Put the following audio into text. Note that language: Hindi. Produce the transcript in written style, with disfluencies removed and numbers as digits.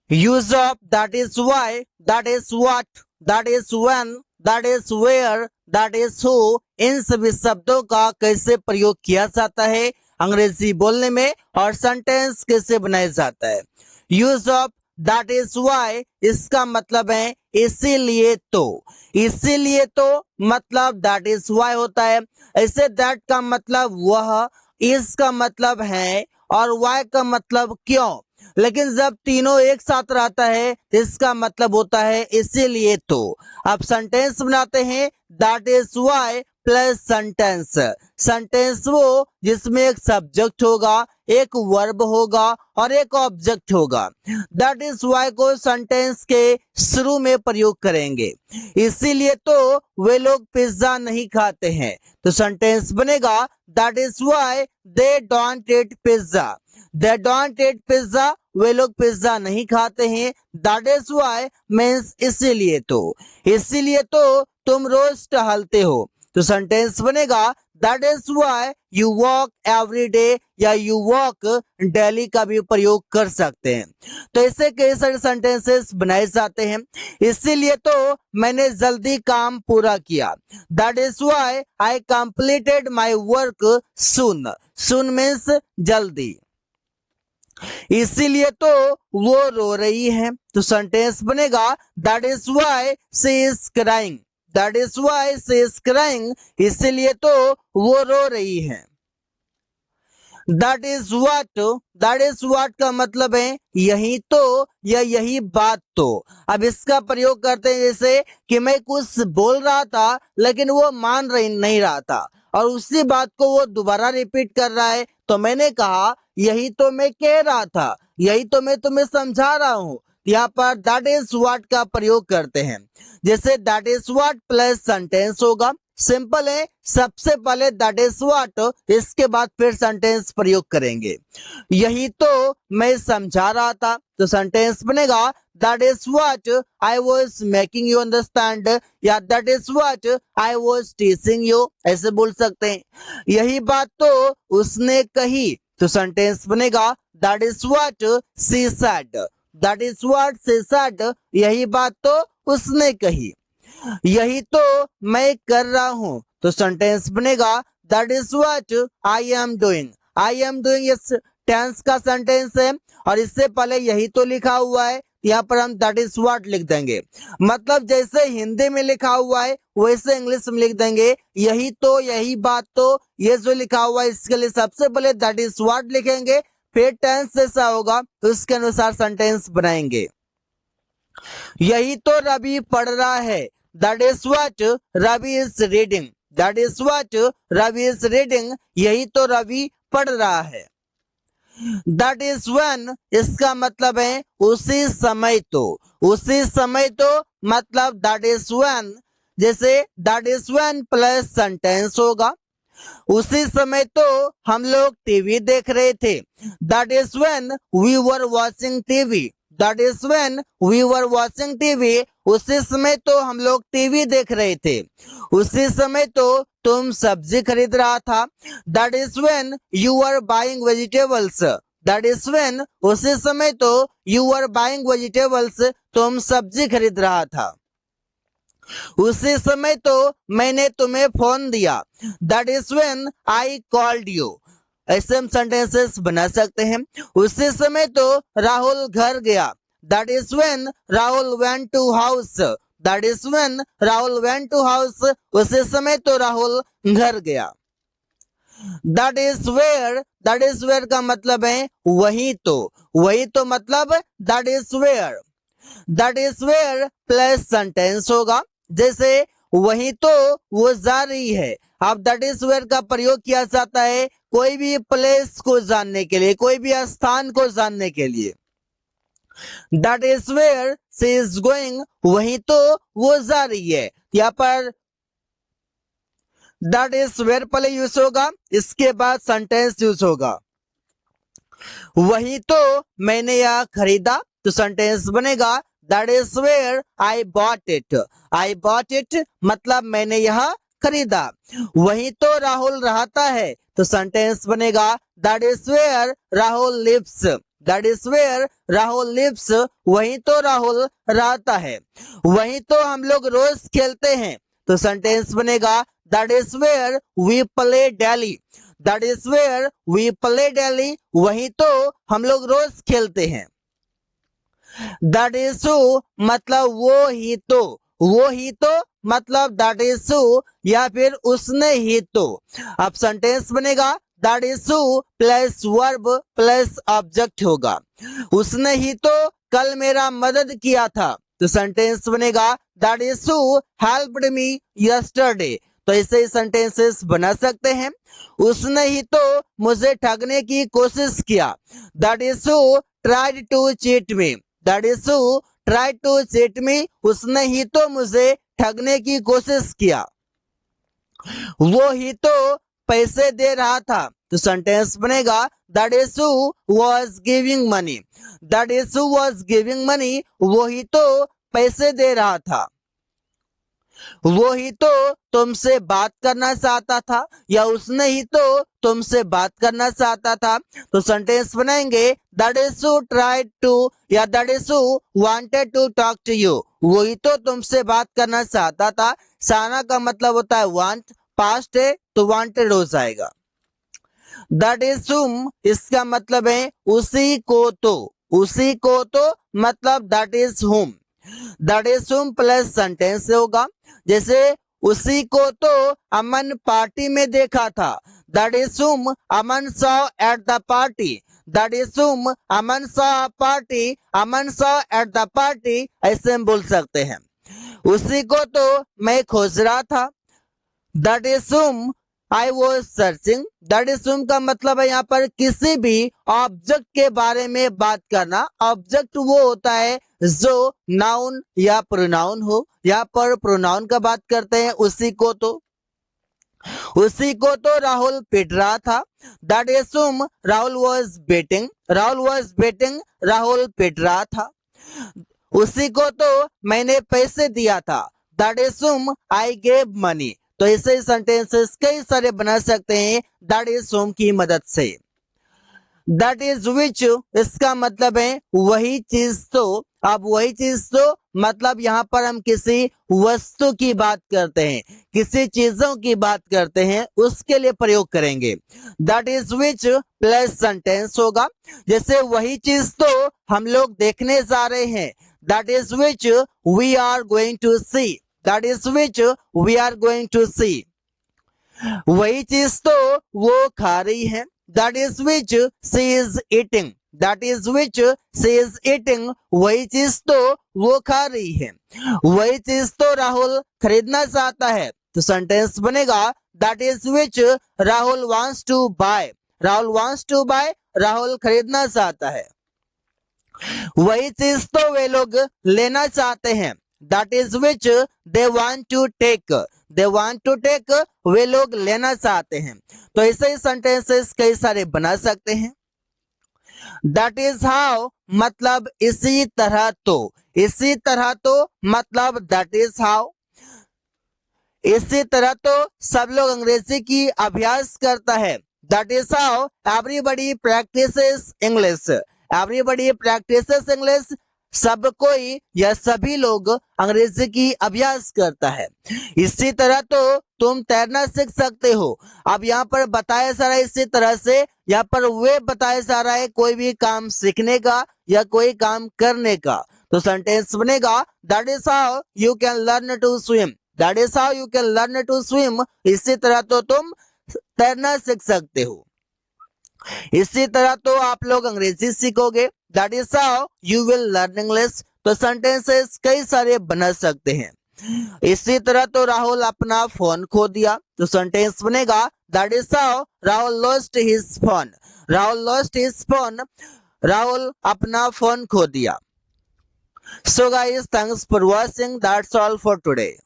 Use of, that is why, that is what, that is when, that is where, that is who, इन सभी शब्दों का कैसे प्रयोग किया जाता है अंग्रेजी बोलने में और सेंटेंस कैसे बनाया जाता है। Use of, that is why, इसका मतलब है इसीलिए तो। इसीलिए तो मतलब दैट इज वाई होता है। ऐसे दैट का मतलब वह, इज का मतलब है और वाई का मतलब क्यों। लेकिन जब तीनों एक साथ रहता है तो इसका मतलब होता है इसीलिए तो। अब सेंटेंस बनाते हैं, that is why plus sentence. Sentence वो जिसमें एक सब्जेक्ट होगा, एक वर्ब होगा और एक ऑब्जेक्ट होगा। दैट इज वाई को सेंटेंस के शुरू में प्रयोग करेंगे। इसीलिए तो वे लोग पिज्जा नहीं खाते हैं, तो सेंटेंस बनेगा, that is why they don't eat pizza. They don't eat pizza, वे लोग पिज्जा नहीं खाते हैं। दैट इज वाई मीन्स इसीलिए तो। इसीलिए तो तुम रोज टहलते हो, तो सेंटेंस बनेगा, that is why you walk every day, या यू वॉक डेली का भी प्रयोग कर सकते हैं। तो ऐसे कई सारे सेंटेंसेस बनाए जाते हैं। इसीलिए तो मैंने जल्दी काम पूरा किया। That is why I completed my work soon. Soon means जल्दी। इसीलिए तो वो रो रही है, तो सेंटेंस बनेगा, that is why she is crying. That is why she is crying, इसीलिए तो वो रो रही है। That is what, that is what का मतलब है यही तो या यही बात तो। अब इसका प्रयोग करते हैं जैसे कि मैं कुछ बोल रहा था लेकिन वो मान रही नहीं रहा था और उसी बात को वो दोबारा रिपीट कर रहा है, तो मैंने कहा यही तो मैं कह रहा था, यही तो मैं तुम्हें समझा रहा हूँ। यहाँ पर दैट इज व्हाट का प्रयोग करते हैं। जैसे that is what plus sentence होगा, सिंपल है। सबसे पहले दैट इज व्हाट, इसके बाद फिर सेंटेंस प्रयोग करेंगे। यही तो मैं समझा रहा था, तो सेंटेंस बनेगा, that is what I was making you understand, या that is what I was teaching you, ऐसे बोल सकते हैं। यही बात तो उसने कही, तो सेंटेंस बनेगा, that is what she said. That is what she said, यही बात तो उसने कही। यही तो मैं कर रहा हूं, तो सेंटेंस बनेगा, that is what I am doing. I am doing इस टेंस का सेंटेंस है और इससे पहले यही तो लिखा हुआ है, यहाँ पर हम दैट इज व्हाट लिख देंगे। मतलब जैसे हिंदी में लिखा हुआ है वैसे इंग्लिश में लिख देंगे, यही तो, यही बात तो। ये जो लिखा हुआ है इसके लिए सबसे पहले दैट इज व्हाट लिखेंगे, फिर टेंस जैसा होगा तो उसके अनुसार सेंटेंस बनाएंगे। यही तो रवि पढ़ रहा है, that is what Ravi is reading. That is what Ravi is reading, यही तो रवि पढ़ रहा है। दैट इज व्हेन, इसका मतलब है उसी समय तो। उसी समय तो मतलब दैट इज व्हेन। जैसे that is when plus sentence होगा, उसी समय तो हम लोग टीवी देख रहे थे। That is when we were watching TV. That is when we were watching TV, उसी समय तो हम लोग टीवी देख रहे थे। उसी समय तो तुम सब्जी खरीद रहा था। That is when you are buying vegetables. That is when, उसी समय तो यू आर बाइंग वेजिटेबल्स, तुम सब्जी खरीद रहा था। उसी समय तो मैंने तुम्हें फोन दिया। That is when I called you. ऐसे हम सेंटेंसेस बना सकते हैं। उसी समय तो राहुल घर गया। That is when Rahul went to house. That is when Rahul went to house, उसी समय तो राहुल घर गया। That is where, that is where का मतलब है वही तो। वही तो मतलब that is where. That is where plus sentence होगा, जैसे वही तो वो जा रही है। अब दैट इज वेयर का प्रयोग किया जाता है कोई भी प्लेस को जानने के लिए, कोई भी स्थान को जानने के लिए। That is where she is going, वही तो वो जा रही है। यहाँ पर दैट इज वेयर पहले यूज होगा, इसके बाद सेंटेंस यूज होगा। वही तो मैंने यह खरीदा, तो सेंटेंस बनेगा, that is where I bought it. I bought it मतलब मैंने यह खरीदा। वही तो राहुल रहता है, तो सेंटेंस बनेगा, that is where Rahul lives. That is where Rahul lives, वहीं तो राहुल रहता है। वहीं तो हम लोग रोज खेलते हैं, तो सेंटेंस बनेगा that is where we play daily. That is where we play daily, वहीं तो हम लोग रोज खेलते हैं। दैट इज सो मतलब वो ही तो मतलब दैट इज सो या फिर उसने ही तो। अब सेंटेंस बनेगा that is so plus verb plus object होगा। उसने ही तो कल मेरा मदद किया था, तो सेंटेंस बनेगा that is so helped me yesterday. तो ऐसे सेंटेंसेस बना सकते हैं। उसने ही तो मुझे ठगने की कोशिश किया, that is so tried to cheat me. That is so try to cheat me, उसने ही तो मुझे ठगने की कोशिश किया। वो ही तो पैसे दे रहा था, तो सेंटेंस बनेगा that is who was giving money. That is who was giving money, वो ही तो पैसे दे रहा था। वो ही तो तुमसे बात करना चाहता था, या उसने ही तो तुमसे बात करना चाहता था। तो सेंटेंस बनाएंगे that is who tried to या that is who wanted to talk to you. वो ही तो तुमसे बात करना चाहता था। चाहना का मतलब होता है वांट, पास्ट है तो वांटेड हो जाएगा। दैट इज हुम, इसका मतलब है उसी को तो। उसी को तो मतलब दैट इज हुम। दैट इज हुम प्लस सेंटेंस होगा। जैसे उसी को तो अमन पार्टी में देखा था, that is whom Aman saw at the party. That is whom Aman saw party, Aman saw at the party, ऐसे हम बोल सकते हैं। उसी को तो मैं खोज रहा था, दैट इज हुम I was searching. That is हुम का मतलब है यहाँ पर किसी भी ऑब्जेक्ट के बारे में बात करना। ऑब्जेक्ट वो होता है जो नाउन या प्रोनाउन हो। यहाँ पर प्रोनाउन का बात करते हैं। उसी को तो राहुल पिट रहा था, that is whom Rahul was batting. Rahul was batting, Rahul पिट रहा था। उसी को तो मैंने पैसे दिया था, दैट इज हुम आई गेव मनी। तो ऐसे सेंटेंसेस कई सारे बना सकते हैं दैट इज हुम की मदद से। दैट इज विच, इसका मतलब है वही चीज तो। अब वही चीज तो मतलब यहाँ पर हम किसी वस्तु की बात करते हैं, किसी चीजों की बात करते हैं, उसके लिए प्रयोग करेंगे। That is which plus sentence होगा। जैसे वही चीज तो हम लोग देखने जा रहे हैं, that is which we are going to see. That is which we are going to see. वही चीज तो वो खा रही है, that is which she is eating. That is which she is eating, वही चीज तो वो खा रही है। वही चीज तो राहुल खरीदना चाहता है, तो सेंटेंस बनेगा that is which Rahul wants to buy. Rahul wants to buy, Rahul खरीदना चाहता है। वही चीज तो वे लोग लेना चाहते हैं, that is which they want to take. They want to take, वे लोग लेना चाहते हैं। तो ऐसे ही सेंटेंसेस कई सारे बना सकते हैं। दैट इज हाउ मतलब इसी तरह तो। इसी तरह तो मतलब दैट इज हाउ। इसी तरह तो सब लोग अंग्रेजी की अभ्यास करता है, that is how everybody practices English. Everybody practices English, सब कोई या सभी लोग अंग्रेजी की अभ्यास करता है। इसी तरह तो तुम तैरना सीख सकते हो। अब यहाँ पर बताया जा रहा है इसी तरह से, यहाँ पर वे बताया जा रहा है कोई भी काम सीखने का या कोई काम करने का। तो सेंटेंस बनेगा that is how you can learn to swim. That is how you can learn to swim, इसी तरह तो तुम तैरना सीख सकते हो। इसी तरह तो आप लोग अंग्रेजी सीखोगे, that is how you will learn English. तो सेंटेंसेस कई सारे बना सकते हैं। इसी तरह तो राहुल अपना फोन खो दिया, तो सेंटेंस बनेगा that is how Rahul lost his phone. Rahul lost his phone, Rahul अपना फोन खो दिया। So guys, thanks for watching. That's all for today.